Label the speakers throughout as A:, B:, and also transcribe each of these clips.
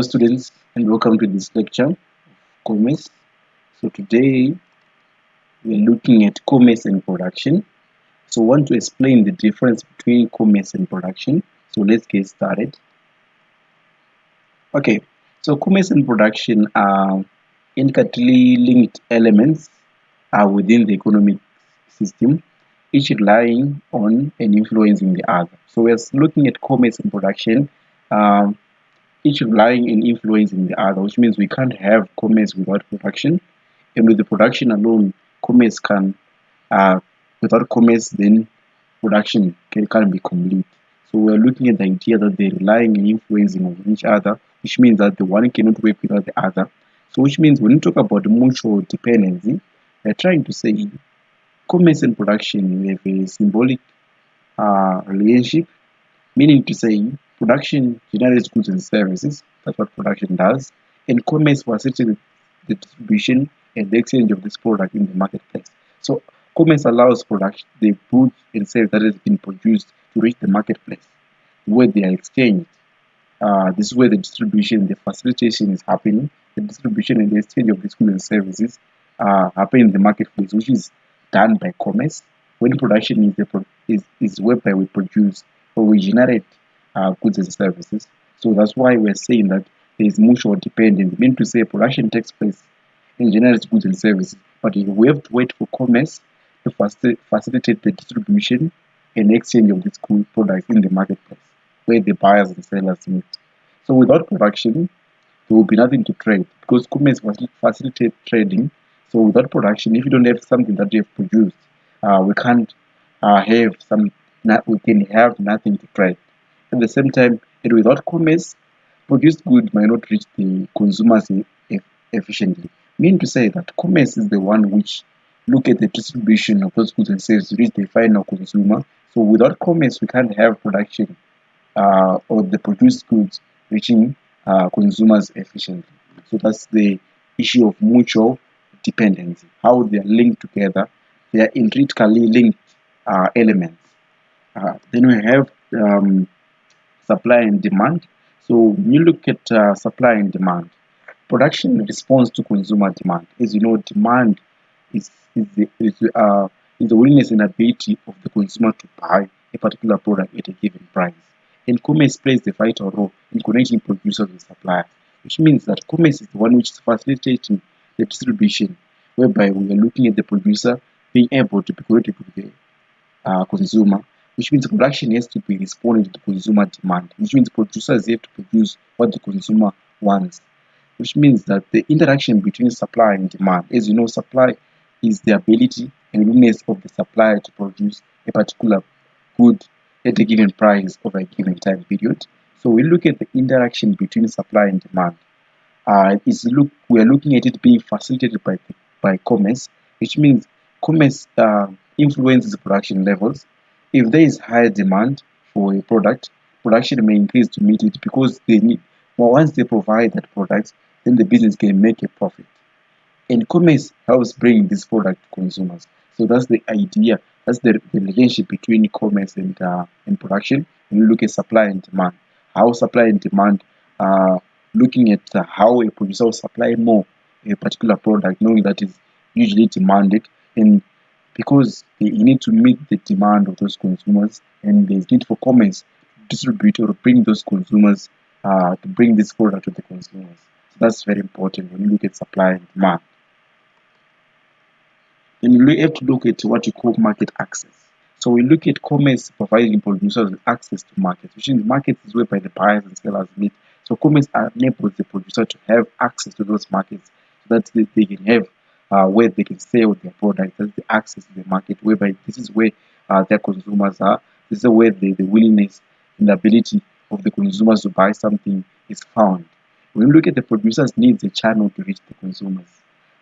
A: Hello students and welcome to this lecture of commerce. So today we're looking at commerce and production. So I want to explain the difference between commerce and production. So let's get started. Okay, so commerce and production are intricately linked elements within the economic system, each relying on and influencing the other. So we're looking at commerce and production. Um, each relying and influencing the other, which means we can't have commerce without production, and with the production alone, commerce can, without commerce, then production can't be complete. So we're looking at the idea that they're relying and influencing on each other, which means that the one cannot work without the other. So which means when you talk about mutual dependency, we're trying to say commerce and production have a symbolic relationship, meaning to say production generates goods and services. That's what production does. And commerce facilitates the distribution and the exchange of this product in the marketplace. So commerce allows production, the goods and services that has been produced to reach the marketplace where they are exchanged. This is where the distribution, the facilitation is happening. The distribution and the exchange of these goods and services happen in the marketplace, which is done by commerce. When production is whereby we produce or we generate goods and services. So that's why we're saying that there is mutual dependence. Meaning to say production takes place and generates goods and services, but we have to wait for commerce to facilitate the distribution and exchange of these good products in the marketplace where the buyers and sellers meet. So without production, there will be nothing to trade because commerce facilitates trading. So without production, if you don't have something that you have produced, we can't have some. We can have nothing to trade. At the same time, and without commerce, produced goods might not reach the consumers efficiently. Meaning to say that commerce is the one which look at the distribution of those goods and services to reach the final consumer. So without commerce, we can't have production or the produced goods reaching consumers efficiently. So that's the issue of mutual dependency, how they are linked together. They are intricately linked elements. Then we have supply and demand. So when you look at supply and demand, production responds to consumer demand. As you know, demand is the willingness and ability of the consumer to buy a particular product at a given price. And commerce plays a vital role in connecting producers with suppliers, which means that commerce is the one which is facilitating the distribution, whereby we are looking at the producer being able to be connected with the consumer, which means production has to be responding to consumer demand, which means producers have to produce what the consumer wants, which means that the interaction between supply and demand, as you know, supply is the ability and willingness of the supplier to produce a particular good at a given price over a given time period. So we look at the interaction between supply and demand. We are looking at it being facilitated by commerce, which means commerce influences production levels. If there is high demand for a product, production may increase to meet it because they need. Well, once they provide that product, then the business can make a profit. And commerce helps bring this product to consumers. So that's the idea. That's the relationship between commerce and production. When you look at supply and demand, how supply and demand looking at how a producer will supply more a particular product, knowing that is usually demanded, and because you need to meet the demand of those consumers, and there's need for commerce to distribute or bring those consumers to bring this product to the consumers. So that's very important when you look at supply and demand. Then you have to look at what you call market access. So we look at commerce providing producers with access to markets, which means markets is whereby the buyers and sellers meet. So commerce enables the producer to have access to those markets so that they can have where they can sell their product. That's the access to the market, whereby this is where their consumers are. This is where the willingness and the ability of the consumers to buy something is found. When you look at the producers needs a channel to reach the consumers.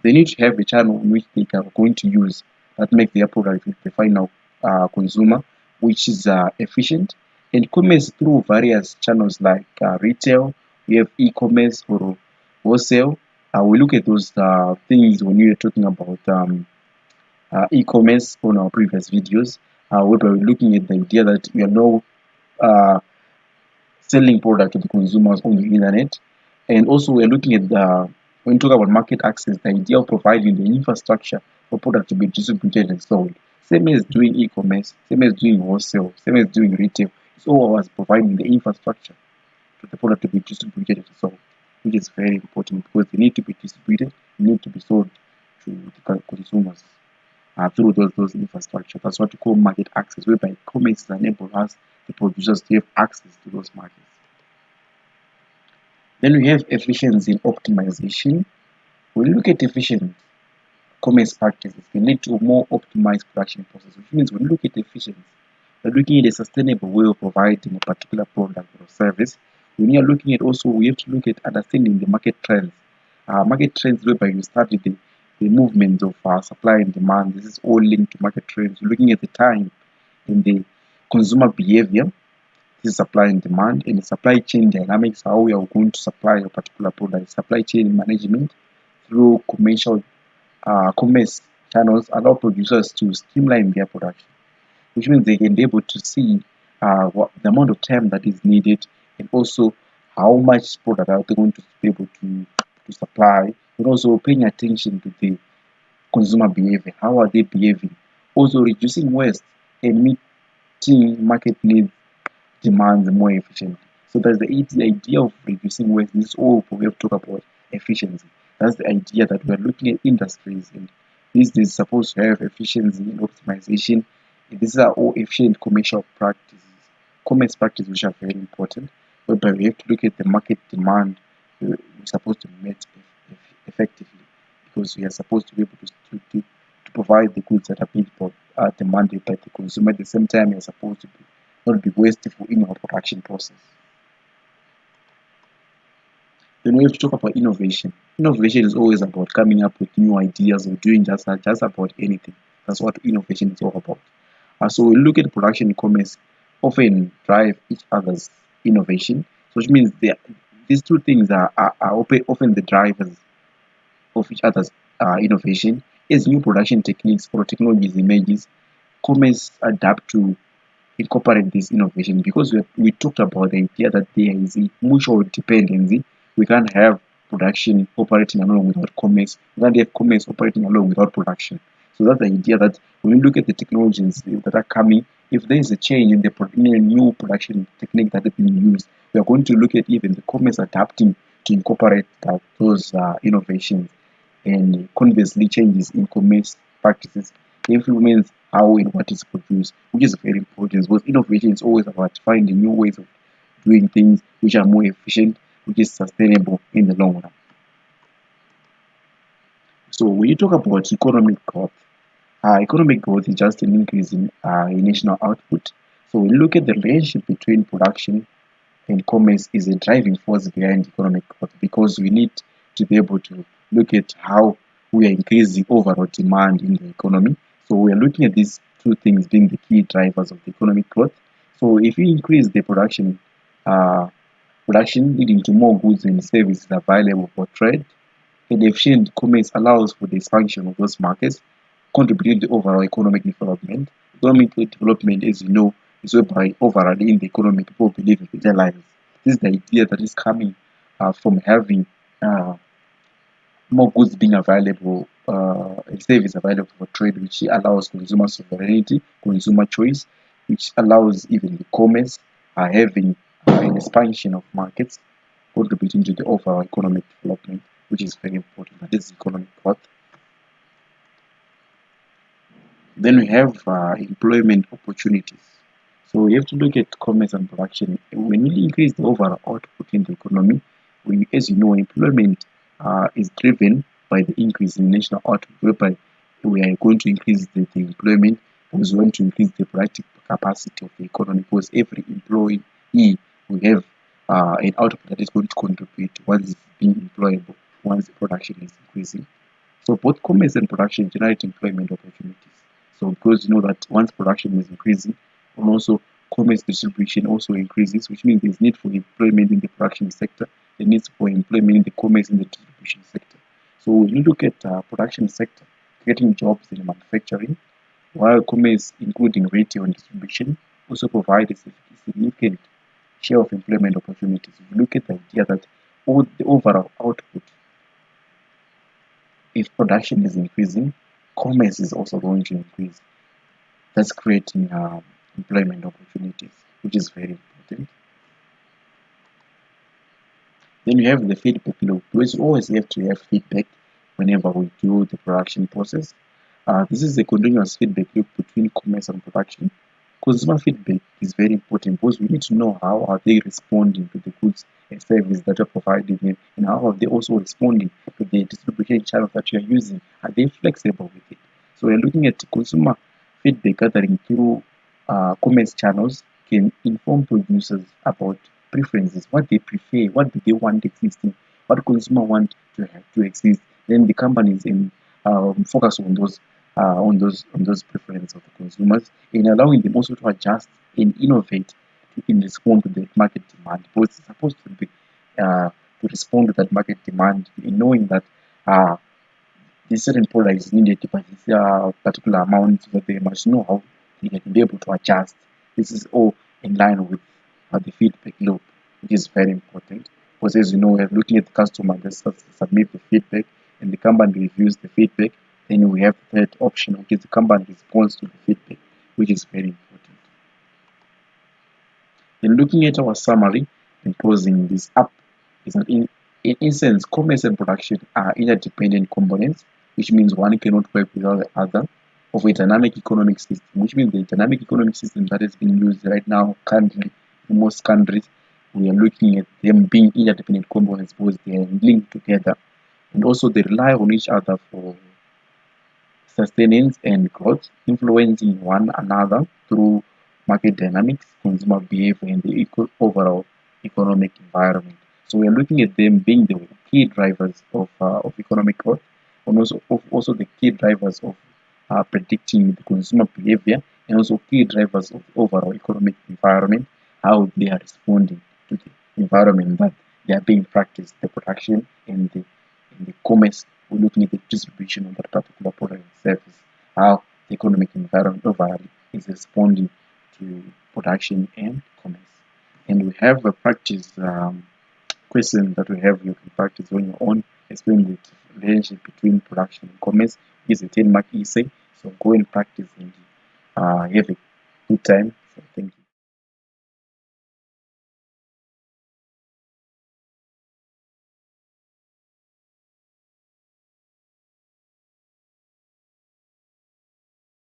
A: They need to have a channel in which they are going to use that make their product with the final consumer, which is efficient. And commerce through various channels like retail, we have e-commerce or wholesale. We look at those things when we are talking about e-commerce on our previous videos, where we're looking at the idea that we are now selling product to the consumers on the internet. And also we're looking at when we talk about market access, the idea of providing the infrastructure for product to be distributed and sold. Same as doing e-commerce, same as doing wholesale, same as doing retail. It's all about providing the infrastructure for the product to be distributed and sold, which is very important because they need to be distributed, they need to be sold to the consumers through those infrastructure. That's what we call market access, whereby commerce enable us, the producers, to have access to those markets. Then we have efficiency and optimization. When you look at efficient commerce practices, can lead to a more optimized production process, which means when you look at efficiency, we're looking at a sustainable way of providing a particular product or service. When you're looking at also, we have to look at understanding the market trends. Market trends whereby you study the movements of supply and demand. This is all linked to market trends. You're looking at the time and the consumer behavior. This is supply and demand, and the supply chain dynamics, how we are going to supply a particular product. Supply chain management through commerce channels allow producers to streamline their production, which means they can be able to see what the amount of time that is needed, and also how much product are they going to be able to supply, and also paying attention to the consumer behavior. How are they behaving? Also reducing waste and meeting market needs demands more efficiently. So that's the idea of reducing waste. This is all we have to talk about efficiency. That's the idea that we're looking at industries, and this is supposed to have efficiency and optimization. And these are all efficient commercial practices, commerce practices, which are very important. Whereby we have to look at the market demand we're supposed to meet effectively, because we are supposed to be able to provide the goods that are being demanded by the consumer. At the same time, we are supposed to be not be wasteful in our production process. Then we have to talk about innovation. Innovation is always about coming up with new ideas or doing just about anything. That's what innovation is all about. So we look at production and commerce often drive each other's innovation, so which means these two things are often the drivers of each other's innovation. As new production techniques or technologies emerges, commerce adapt to incorporate this innovation, because we talked about the idea that there is a mutual dependency. We can't have production operating alone without commerce. We can't have commerce operating alone without production. So that's the idea that when we look at the technologies that are coming, if there is a change in a new production technique that is being used, we are going to look at even the commerce adapting to incorporate those innovations, and conversely changes in commerce practices influence how and what is produced, which is very important, because innovation is always about finding new ways of doing things which are more efficient, which is sustainable in the long run. So when you talk about economic growth is just an increase in national output. So when you look at the relationship between production and commerce is a driving force behind economic growth, because we need to be able to look at how we are increasing overall demand in the economy. So we are looking at these two things being the key drivers of the economic growth. So if we increase the production leading to more goods and services available for trade, and efficient commerce allows for the expansion of those markets, contributing to overall economic development. Economic development, as you know, is whereby overall in the economy people believe in their lives. This is the idea that is coming from having more goods being available and service available for trade, which allows consumer sovereignty, consumer choice, which allows even the commerce having an expansion of markets, contributing to the overall economic development, which is very important. That is economic growth. Then we have employment opportunities. So we have to look at commerce and production. When we increase the overall output in the economy, as you know, employment is driven by the increase in national output, whereby we are going to increase the employment, because we want to increase the productive capacity of the economy, because every employee will have an output that is going to contribute once it's being employable, once the production is increasing. So both commerce and production generate employment opportunities. So because you know that once production is increasing, and also commerce distribution also increases, which means there's need for employment in the production sector, the need for employment in the commerce and the distribution sector. So when you look at production sector, getting jobs in manufacturing, while commerce, including retail and distribution, also provide a significant share of employment opportunities. If you look at the idea that the overall output. If production is increasing, commerce is also going to increase. That's creating employment opportunities, which is very important. Then you have the feedback loop. We always have to have feedback whenever we do the production process. This is a continuous feedback loop between commerce and production. Consumer feedback is very important because we need to know how are they responding to the goods and services that are provided them, and how are they also responding to the distribution channels that you are using. Are they flexible with it? So we're looking at consumer feedback gathering through commerce channels can inform producers about preferences, what they prefer, what do they want existing, what consumer want to have to exist. Then the companies in focus on those preferences of the consumers, and allowing them also to adjust and innovate in response to the market demand. Because it's supposed to be to respond to that market demand, in knowing that this certain product is needed by this particular amount, so that they must know how they can be able to adjust. This is all in line with the feedback loop, which is very important. Because as you know, we're looking at the customer, they submit the feedback, and the company reviews the feedback. Then we have the third option, which is the company responds to the feedback, which is very important. Then looking at our summary and closing this up is that in essence, commerce and production are interdependent components, which means one cannot work without the other, of a dynamic economic system, which means the dynamic economic system that is being used right now currently in most countries, we are looking at them being interdependent components because they are linked together, and also they rely on each other for sustenance and growth, influencing one another through market dynamics, consumer behavior, and the overall economic environment. So we are looking at them being the key drivers of economic growth, and also the key drivers of predicting the consumer behavior, and also key drivers of overall economic environment, how they are responding to the environment that they are being practiced, the production and the commerce. We're looking at the distribution of that particular product and service, how the economic environment overall is responding to production and commerce. And we have a practice question that we have you can practice on your own, explain the relationship between production and commerce. It's a 10-mark essay, so go and practice and have a good time